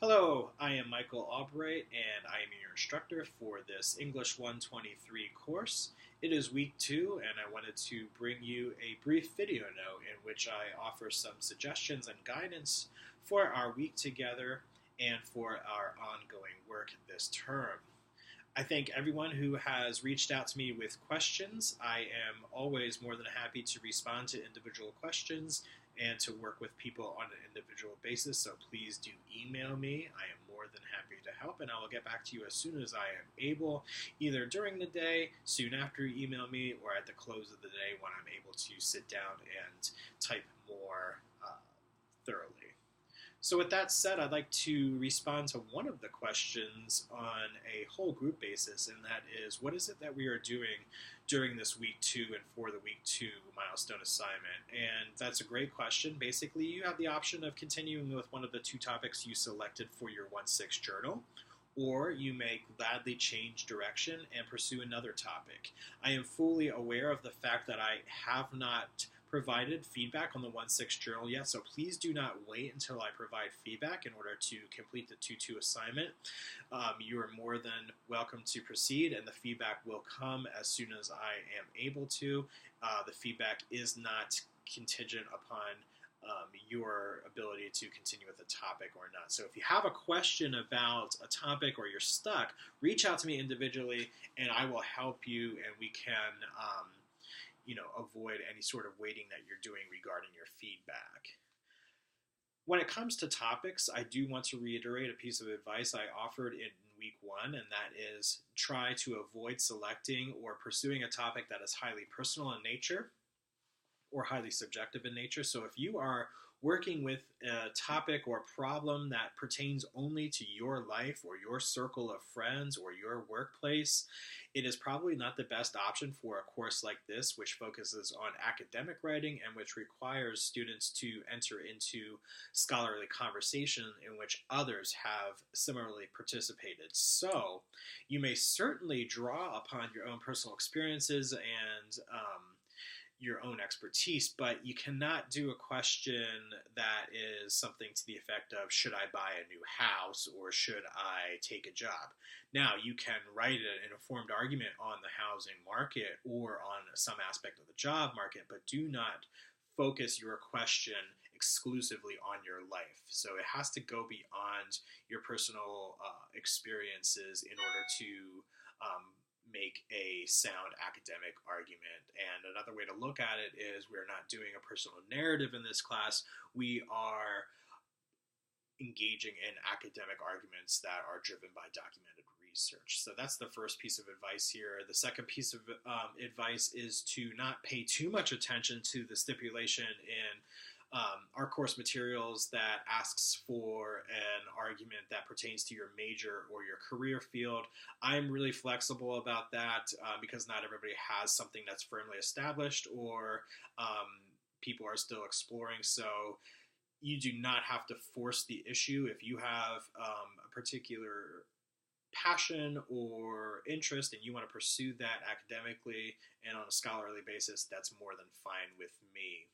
Hello, I am Michael Albright and I am your instructor for this English 123 course. It is week 2 and I wanted to bring you a brief video note in which I offer some suggestions and guidance for our week together and for our ongoing work this term. I thank everyone who has reached out to me with questions. I am always more than happy to respond to individual questions and to work with people on an individual basis. So please do email me. I am more than happy to help, and I will get back to you as soon as I am able, either during the day, soon after you email me, or at the close of the day when I'm able to sit down and type more thoroughly. So with that said, I'd like to respond to one of the questions on a whole group basis, and that is, what is it that we are doing during this week 2 and for the week 2 milestone assignment? And that's a great question. Basically, you have the option of continuing with one of the 2 topics you selected for your 1/6 journal, or you may gladly change direction and pursue another topic. I am fully aware of the fact that I have not provided feedback on the 1/6 journal yet, so please do not wait until I provide feedback in order to complete the 2-2 assignment. You are more than welcome to proceed, and the feedback will come as soon as I am able to. The feedback is not contingent upon your ability to continue with the topic or not. So if you have a question about a topic or you're stuck, reach out to me individually and I will help you, and we can avoid any sort of waiting that you're doing regarding your feedback. When it comes to topics, I do want to reiterate a piece of advice I offered in week 1, and that is try to avoid selecting or pursuing a topic that is highly personal in nature or highly subjective in nature. So if you are working with a topic or problem that pertains only to your life or your circle of friends or your workplace, it is probably not the best option for a course like this, which focuses on academic writing and which requires students to enter into scholarly conversation in which others have similarly participated. So you may certainly draw upon your own personal experiences and your own expertise, but you cannot do a question that is something to the effect of, should I buy a new house or should I take a job? Now, you can write an informed argument on the housing market or on some aspect of the job market, but do not focus your question exclusively on your life. So it has to go beyond your personal experiences in order to make a sound academic argument. And another way to look at it is, we're not doing a personal narrative in this class. We are engaging in academic arguments that are driven by documented research. So that's the first piece of advice here. The second piece of advice is to not pay too much attention to the stipulation in our course materials that asks for an argument that pertains to your major or your career field. I'm really flexible about that because not everybody has something that's firmly established, or people are still exploring. So you do not have to force the issue. If you have a particular passion or interest and you want to pursue that academically and on a scholarly basis, that's more than fine with me.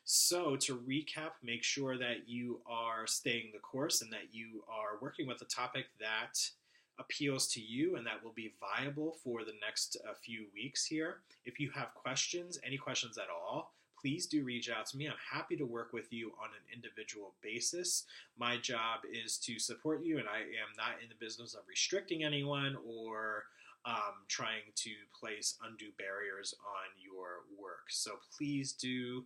So to recap, make sure that you are staying the course and that you are working with a topic that appeals to you and that will be viable for the next few weeks here. If you have questions, any questions at all, please do reach out to me. I'm happy to work with you on an individual basis. My job is to support you, and I am not in the business of restricting anyone or trying to place undue barriers on your work. So please do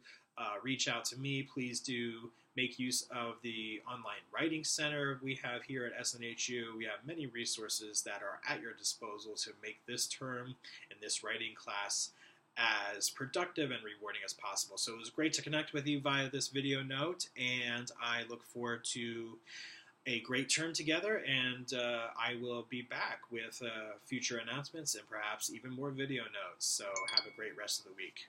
reach out to me. Please do make use of the online writing center we have here at SNHU. We have many resources that are at your disposal to make this term and this writing class as productive and rewarding as possible. So it was great to connect with you via this video note, and I look forward to a great term together, and I will be back with future announcements and perhaps even more video notes. So have a great rest of the week.